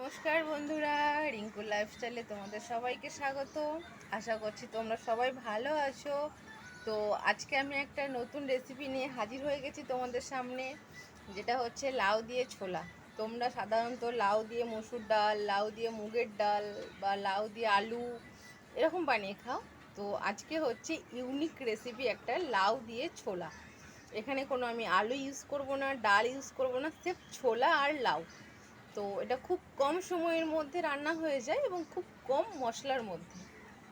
নমস্কার বন্ধুরা, রিঙ্কু লাইফস্টাইলে তোমাদের সবাইকে স্বাগত। আশা করছি তোমরা সবাই ভালো আছো। তো আজকে আমি একটা নতুন রেসিপি নিয়ে হাজির হয়ে গেছি তোমাদের সামনে, যেটা হচ্ছে লাউ দিয়ে ছোলা। তোমরা সাধারণত লাউ দিয়ে মসুর ডাল, লাউ দিয়ে মুগের ডাল বা লাউ দিয়ে আলু এরকম বানিয়ে খাও। তো আজকে হচ্ছে ইউনিক রেসিপি একটা, লাউ দিয়ে ছোলা। এখানে কোনো আমি আলু ইউজ করব না, ডাল ইউজ করব না, সির্ফ ছোলা আর লাউ। তো এটা খুব কম সময়ের মধ্যে রান্না হয়ে যায় এবং খুব কম মশলার মধ্যে।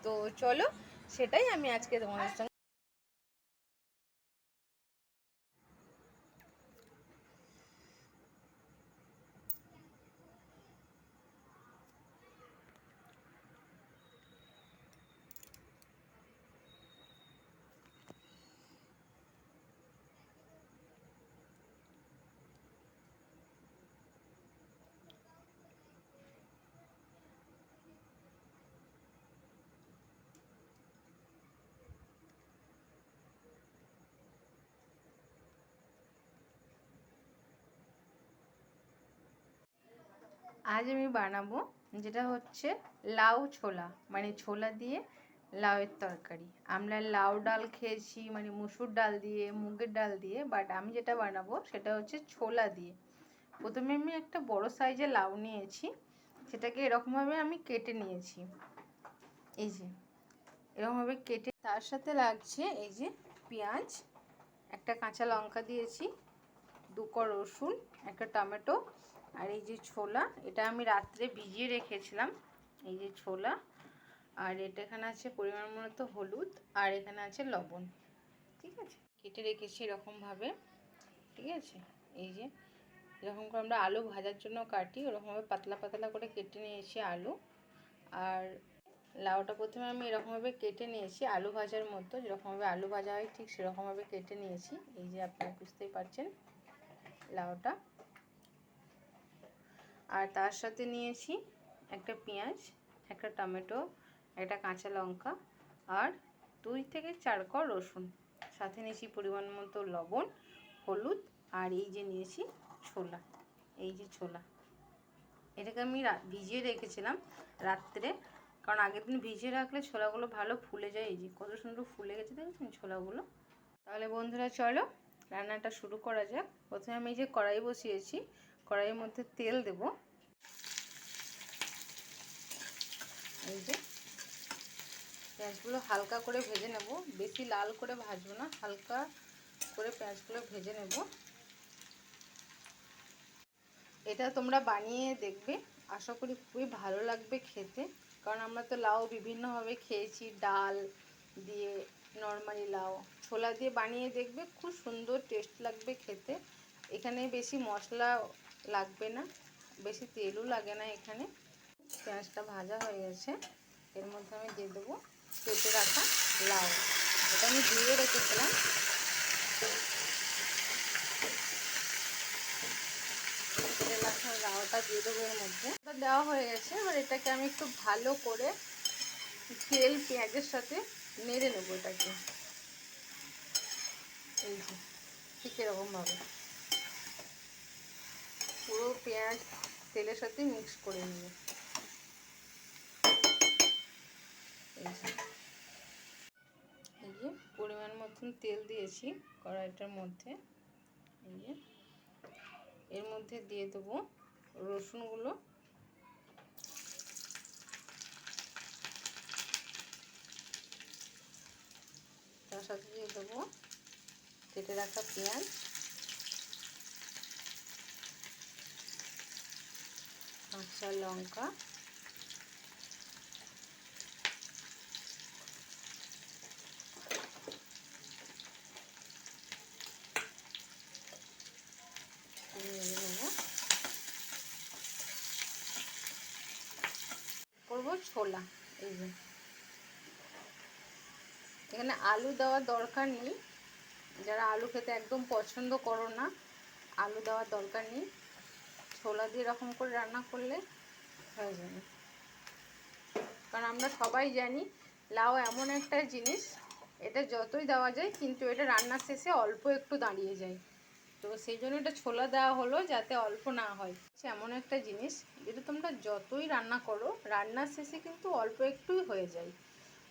তো চলো, সেটাই আমি আজকে তোমাদের সঙ্গে। আজ আমি বানাবো যেটা হচ্ছে লাউ ছোলা, মানে ছোলা দিয়ে লাউয়ের তরকারি। আমরা লাউ ডাল খেয়েছি, মানে মুসুর ডাল দিয়ে, মুগের ডাল দিয়ে, বাট আমি যেটা বানাবো সেটা হচ্ছে ছোলা দিয়ে। প্রথমে আমি একটা বড় সাইজের লাউ নিয়েছি, সেটাকে এরকমভাবে আমি কেটে নিয়েছি। এই যে এরকমভাবে কেটে, তার সাথে লাগছে এই যে পেঁয়াজ, একটা কাঁচা লঙ্কা দিয়েছি, 2 কোয়া রসুন, একটা টমেটো, আর এই যে ছোলা, এটা আমি রাত্রে ভিজিয়ে রেখেছিলাম। এই যে ছোলা, আর এটা এখানে আছে পরিমাণ মতো হলুদ, আর এখানে আছে লবণ। ঠিক আছে, কেটে রেখেছি এরকমভাবে। ঠিক আছে, এই যে এরকম করে আমরা আলু ভাজার জন্য কাটি, ওরকমভাবে পাতলা পাতলা করে কেটে নিয়েছি আলু। আর লাউটা প্রথমে আমি এরকমভাবে কেটে নিয়েছি, আলু ভাজার মতো, যেরকমভাবে আলু ভাজা হয় ঠিক সেরকমভাবে কেটে নিয়েছি। এই যে আপনারা বুঝতেই পারছেন লাউটা। আর তার সাথে নিয়েছি একটা পেঁয়াজ, একটা টমেটো, একটা কাঁচা লঙ্কা, আর 2 থেকে 4 কোয়া রসুন। সাথে নিয়েছি পরিমাণ মতো লবণ, হলুদ, আর এই যে নিয়েছি ছোলা। এই যে ছোলা, এটাকে আমি ভিজিয়ে রেখেছিলাম রাত্রে, কারণ আগের দিন ভিজিয়ে রাখলে ছোলাগুলো ভালো ফুলে যায়। এই যে কত সুন্দর ফুলে গেছে, দেখেছেন ছোলাগুলো। তাহলে বন্ধুরা চলো রান্নাটা শুরু করা যাক। প্রথমে আমি এই যে কড়াই বসিয়েছি, কড়াইয়ের মধ্যে তেল দেব। এই যে পেঁয়াজগুলো হালকা করে ভেজে নেব, বেশি লাল করে ভাজবো না, হালকা করে পেঁয়াজগুলো ভেজে নেব। এটা তোমরা বানিয়ে দেখবে, আশা করি খুবই ভালো লাগবে খেতে। কারণ আমরা তো লাউ বিভিন্নভাবে খেয়েছি, ডাল দিয়ে, নর্মালি লাউ ছোলা দিয়ে বানিয়ে দেখবে, খুব সুন্দর টেস্ট লাগবে খেতে। এখানে বেশি মশলা লাগবে না, বেশি তেলও লাগে না। এখানে পেঁয়াজটা ভাজা হয়ে গেছে, এর মধ্যে আমি দিয়ে দেবো কেটে রাখা লাউ। এটা আমি ধুয়ে রেখেছিলাম। কেটে রাখা লাউটা দিয়ে দেবো এর মধ্যে। এটা দেওয়া হয়ে গেছে, এবার এটাকে আমি একটু ভালো করে তেল পেঁয়াজের সাথে নেড়ে নেবো এটাকে। এই যে ঠিক এরকমভাবে পুরো পেঁয়াজ তেলের সাথে মিক্স করে নিব। এই যে পরিমাণ মতন তেল দিয়েছি কড়াইটার মধ্যে। এই যে এর মধ্যে দিয়ে দেবো রসুনগুলো, তার সাথে দিয়ে দেবো কেটে রাখা পেঁয়াজ, কাঁচা লঙ্কা, করবো ছোলা। এই যে এখানে আলু দেওয়ার দরকার নেই, যারা আলু খেতে একদম পছন্দ করো না, আলু দেওয়ার দরকার নেই। ছোলা দিয়ে এরকম করে রান্না করলে হয়ে যাবে। কারণ আমরা সবাই জানি লাউ এমন একটা জিনিস, এটা যতই দেওয়া যায় কিন্তু এটা রান্নার শেষে অল্প একটু দাঁড়িয়ে যায়। তো সেই জন্য এটা ছোলা দেওয়া হলো, যাতে অল্প না হয়। এমন একটা জিনিস যেটা তোমরা যতই রান্না করো রান্নার শেষে কিন্তু অল্প একটুই হয়ে যায়।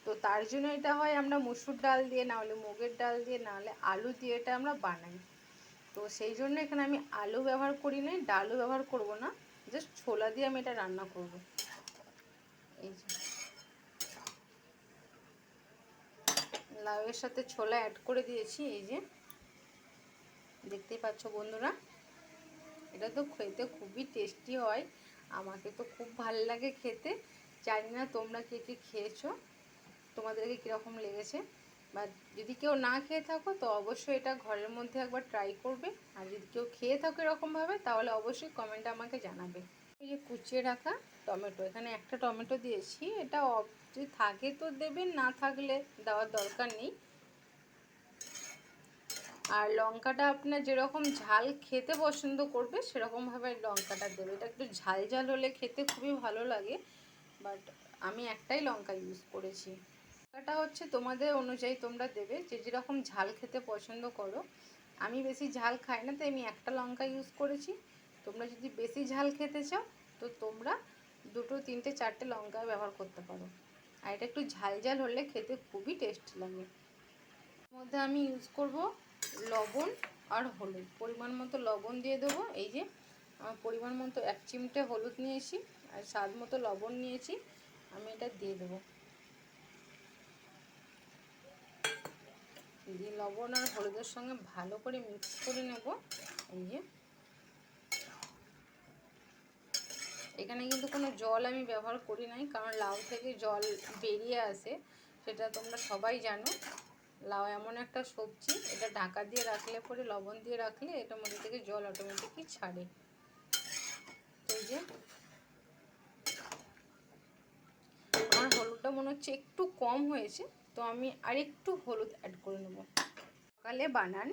তো তার জন্য এটা হয় আমরা মসুর ডাল দিয়ে, না হলে মুগের ডাল দিয়ে, না হলে আলু দিয়ে এটা আমরা বানাই। তো সেই জন্য এখানে আমি আলু ব্যবহার করি না, ডালও ব্যবহার করব না, জাস্ট ছোলা দিয়ে আমি এটা রান্না করব। এই যে লাউয়ের সাথে ছোলা অ্যাড করে দিয়েছি, এই যে দেখতেই পাচ্ছ বন্ধুরা। এটা তো খেতে খুবই টেস্টি হয়, আমাকে তো খুব ভালো লাগে খেতে। জানি না তোমরা কে কে খেয়েছো, তোমাদেরকে কীরকম লেগেছে। বা যদি কেউ না খেয়ে থাকো তো অবশ্যই এটা ঘরের মধ্যে একবার ট্রাই করবে। আর যদি কেউ খেয়ে থাকো এরকমভাবে তাহলে অবশ্যই কমেন্টে আমাকে জানাবে। এই যে কুচিয়ে রাখা টমেটো, এখানে একটা টমেটো দিয়েছি। এটা যদি থাকে তো দেবেন, না থাকলে দেওয়ার দরকার নেই। আর লঙ্কাটা আপনার যেরকম ঝাল খেতে পছন্দ করবে সেরকমভাবে লঙ্কাটা দেবে। এটা একটু ঝাল ঝাল হলে খেতে খুবই ভালো লাগে, বাট আমি একটাই লঙ্কা ইউজ করেছি। লঙ্কাটা হচ্ছে তোমাদের অনুযায়ী তোমরা দেবে, যে যেরকম ঝাল খেতে পছন্দ করো। আমি বেশি ঝাল খাই না, তাই আমি একটা লঙ্কা ইউজ করেছি। তোমরা যদি বেশি ঝাল খেতে চাও তো তোমরা 2, 3, 4টে লঙ্কা ব্যবহার করতে পারো। আর এটা একটু ঝাল ঝাল হলে খেতে খুবই টেস্টি লাগে। এর মধ্যে আমি ইউজ করব লবণ আর হলুদ। পরিমাণ মতো লবণ দিয়ে দেবো। এই যে আমার পরিমাণ মতো 1 চিমটে হলুদ নিয়েছি আর স্বাদ মতো লবণ নিয়েছি, আমি এটা দিয়ে দেবো। দিয়ে লবণ আর হলুদের সঙ্গে ভালো করে মিক্স করে নেব। এই যে এখানে কিন্তু কোনো জল আমি ব্যবহার করি নাই, কারণ লাউ থেকে জল বেরিয়ে আসে, সেটা তোমরা সবাই জানো। লাউ এমন একটা সবজি, এটা ঢাকা দিয়ে রাখলে পরে, লবণ দিয়ে রাখলে এটার মধ্যে থেকে জল অটোমেটিকই ছাড়ে। এই যে আমার হলুদটা মনে হচ্ছে একটু কম হয়েছে, তো আমি আরেকটু হলুদ অ্যাড করে নেব। সকালে বানান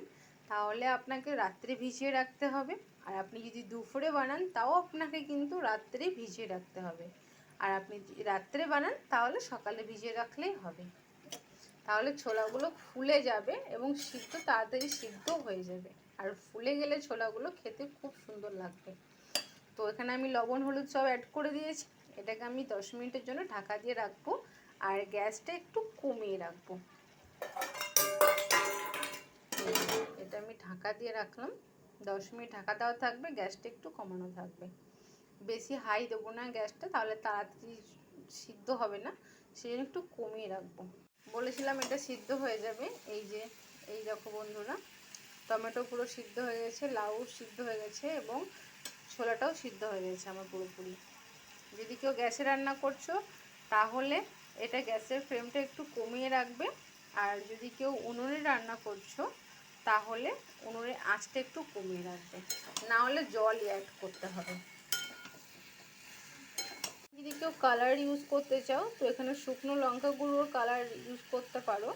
তাহলে আপনাকে রাত্রে ভিজিয়ে রাখতে হবে, আর আপনি যদি দুপুরে বানান তাও আপনাকে কিন্তু রাত্রে ভিজিয়ে রাখতে হবে। আর আপনি যদি রাত্রে বানান তাহলে সকালে ভিজিয়ে রাখলেই হবে। তাহলে ছোলাগুলো ফুলে যাবে এবং তাড়াতাড়ি সিদ্ধ হয়ে যাবে। আর ফুলে গেলে ছোলাগুলো খেতে খুব সুন্দর লাগবে। তো এখানে আমি লবণ হলুদ সব অ্যাড করে দিয়েছি। এটাকে আমি 10 মিনিটের জন্য ঢাকা দিয়ে রাখবো, আর গ্যাসটা একটু কমিয়ে রাখবো। এটা আমি ঢাকা দিয়ে রাখলাম, 10 মিনিট ঢাকা দেওয়া থাকবে, গ্যাসটা একটু কমানো থাকবে। বেশি হাই দেবো না গ্যাসটা, তাহলে তাড়াতাড়ি সিদ্ধ হবে না, সেই জন্য একটু কমিয়ে রাখবো। বলেছিলাম এটা সিদ্ধ হয়ে যাবে। এই যে এই দেখো বন্ধুরা, টমেটো পুরো সিদ্ধ হয়ে গেছে, লাউ সিদ্ধ হয়ে গেছে এবং ছোলাটাও সিদ্ধ হয়ে গেছে আমার পুরোপুরি। যদি কেউ গ্যাসে রান্না করছো তাহলে এটা গ্যাসের ফ্লেমটা একটু কমিয়ে রাখবে। আর যদি কেউ উনুনে রান্না করছো তাহলে উনুনের আঁচটা একটু কমিয়ে রাখবে, না হলে জল অ্যাড করতে হবে। যদি কেউ কালার ইউজ করতে চাও তো এখানে শুকনো লঙ্কা গুঁড়োর কালার ইউজ করতে পারো,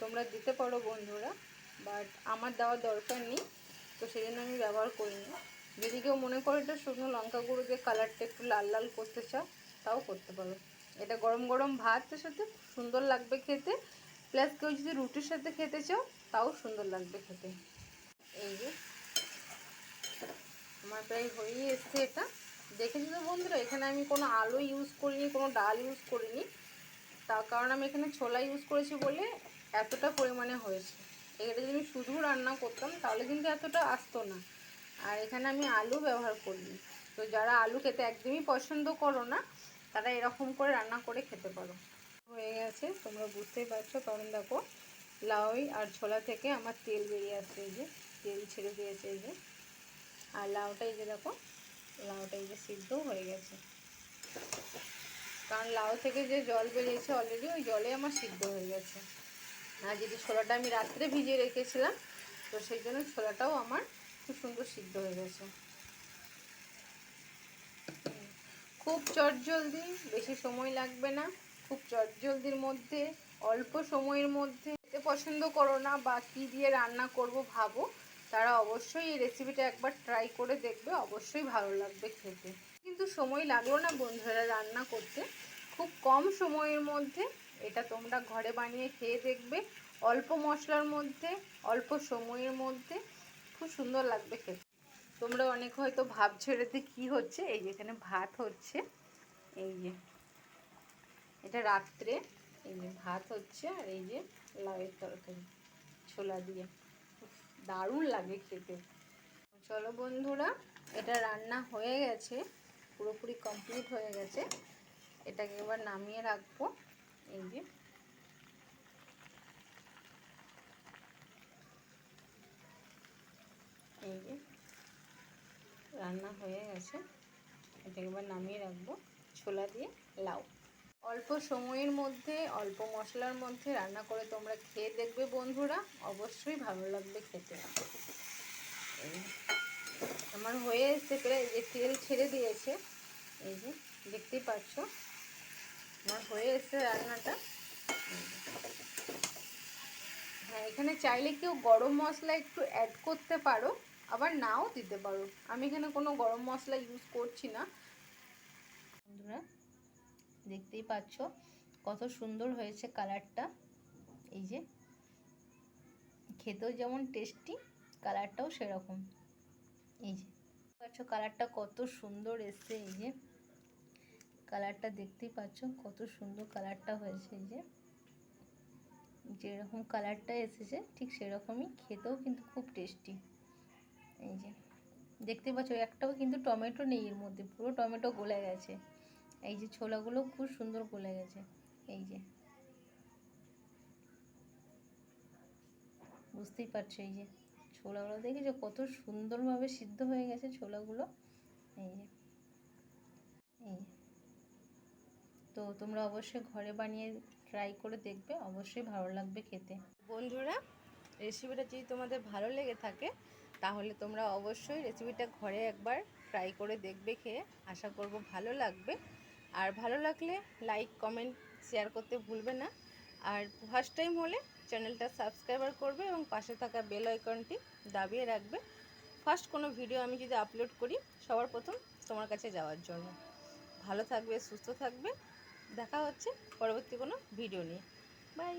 তোমরা দিতে পারো বন্ধুরা, বাট আমার দেওয়ার দরকার নেই, তো সেই জন্য আমি ব্যবহার করিনি। যদি কেউ মনে করো এটা শুকনো লঙ্কা গুঁড়ো দিয়ে কালারটা একটু লাল লাল করতে চাও তাও করতে পারো। এটা গরম গরম ভাতের সাথে সুন্দর লাগবে খেতে, প্লাস কেউ যদি রুটির সাথে খেতে চাও তাও সুন্দর লাগবে খেতে। এই যে আমার প্রায় হয়েই এসছে এটা, দেখেছি তো বন্ধুরা। এখানে আমি কোনো আলু ইউজ করিনি, কোনো ডাল ইউজ করিনি, তার কারণ আমি এখানে ছোলা ইউজ করেছি বলে এতটা পরিমাণে হয়েছে। এটা যদি আমি শুধু রান্না করতাম তাহলে কিন্তু এতটা আসতো না। আর এখানে আমি আলু ব্যবহার করিনি, তো যারা আলু খেতে একদমই পছন্দ করো না তারা এরকম করে রান্না করে খেতে পারো। হয়ে গেছে তোমরা বুঝতেই পারছো, কারণ দেখো লাউ আর ছোলা থেকে আমার তেল বেরিয়ে আসছে, এই যে তেল ছেড়ে দিয়েছে এই যে। আর লাউটা এই যে দেখো, লাউটা এই যে সিদ্ধও হয়ে গেছে, কারণ লাউ থেকে যে জল বেরিয়েছে অলরেডি ওই জলে আমার সিদ্ধ হয়ে গেছে। আর যদি ছোলাটা আমি রাত্রে ভিজিয়ে রেখেছিলাম তো সেই জন্য ছোলাটাও আমার খুব সুন্দর সিদ্ধ হয়ে গেছে। খুব চটজলদি, বেশি সময় লাগবে না, খুব চটজলদির মধ্যে, অল্প সময়ের মধ্যে। খেতে পছন্দ করো না বা কী দিয়ে রান্না করব ভাবো, তারা অবশ্যই এই রেসিপিটা একবার ট্রাই করে দেখবে, অবশ্যই ভালো লাগবে খেতে। কিন্তু সময় লাগলো না বন্ধুরা রান্না করতে, খুব কম সময়ের মধ্যে এটা তোমরা ঘরে বানিয়ে খেয়ে দেখবে। অল্প মশলার মধ্যে, অল্প সময়ের মধ্যে খুব সুন্দর লাগবে খেতে। তোমরা অনেক হয়তো ভাবছো এটাতে কি হচ্ছে। এই যে এখানে ভাত হচ্ছে, এই যে এটা রাত্রে, এই যে ভাত হচ্ছে, আর এই যে লাউয়ের তরকারি ছোলা দিয়ে, দারুণ লাগে খেতে। চলো বন্ধুরা, এটা রান্না হয়ে গেছে, পুরোপুরি কমপ্লিট হয়ে গেছে। এটাকে এবার নামিয়ে রাখবো। এই যে এই যে রান্না হয়ে গেছে, এটাকে এবার নামিয়ে রাখবো। ছোলা দিয়ে লাউ, অল্প সময়ের মধ্যে অল্প মশলার মধ্যে রান্না করে তোমরা খেয়ে দেখবে বন্ধুরা, অবশ্যই ভালো লাগবে খেতে। আমার হয়ে এসছে প্রায়, যে তেল ছেড়ে দিয়েছে, এই যে দেখতেই পাচ্ছ আমার হয়ে এসছে রান্নাটা। হ্যাঁ, এখানে চাইলে কেউ গরম মশলা একটু অ্যাড করতে পারো, আবার নাও দিতে পারো। আমি এখানে কোনো গরম মশলা ইউজ করছি না। বন্ধুরা দেখতেই পাচ্ছ কত সুন্দর হয়েছে কালারটা, এই যে খেতেও যেমন টেস্টি, কালারটাও সেরকম। এই যে পাচ্ছ কালারটা কত সুন্দর এসছে, এই যে কালারটা দেখতেই পাচ্ছ কত সুন্দর কালারটা হয়েছে। এই যে যেরকম কালারটা এসেছে ঠিক সেরকমই, খেতেও কিন্তু খুব টেস্টি। এই যে দেখতে পাচ্ছ একটাও কিন্তু টমেটো নেই এর মধ্যে, পুরো টমেটো গলে গেছে। এই যে ছোলাগুলো খুব সুন্দর গলে গেছে, এই যে বুঝতেই পারছো। এই যে ছোলাগুলো দেখেছো কত সুন্দরভাবে সিদ্ধ হয়ে গেছে ছোলাগুলো। এই যে এই তো তোমরা অবশ্যই ঘরে বানিয়ে ট্রাই করে দেখবে, অবশ্যই ভালো লাগবে খেতে। বন্ধুরা রেসিপিটা যদি তোমাদের ভালো লেগে থাকে তাহলে তোমরা অবশ্যই রেসিপিটা ঘরে একবার ট্রাই করে দেখবে, খেয়ে আশা করব ভালো লাগবে। আর ভালো লাগলে লাইক কমেন্ট শেয়ার করতে ভুলবে না। আর ফার্স্ট টাইম হলে চ্যানেলটা সাবস্ক্রাইবার করবে এবং পাশে থাকা বেল আইকনটি দাবিয়ে রাখবে, ফার্স্ট কোনো ভিডিও আমি যদি আপলোড করি সবার প্রথম তোমার কাছে যাওয়ার জন্য। ভালো থাকবে, সুস্থ থাকবে, দেখা হচ্ছে পরবর্তী কোনো ভিডিও নিয়ে। বাই।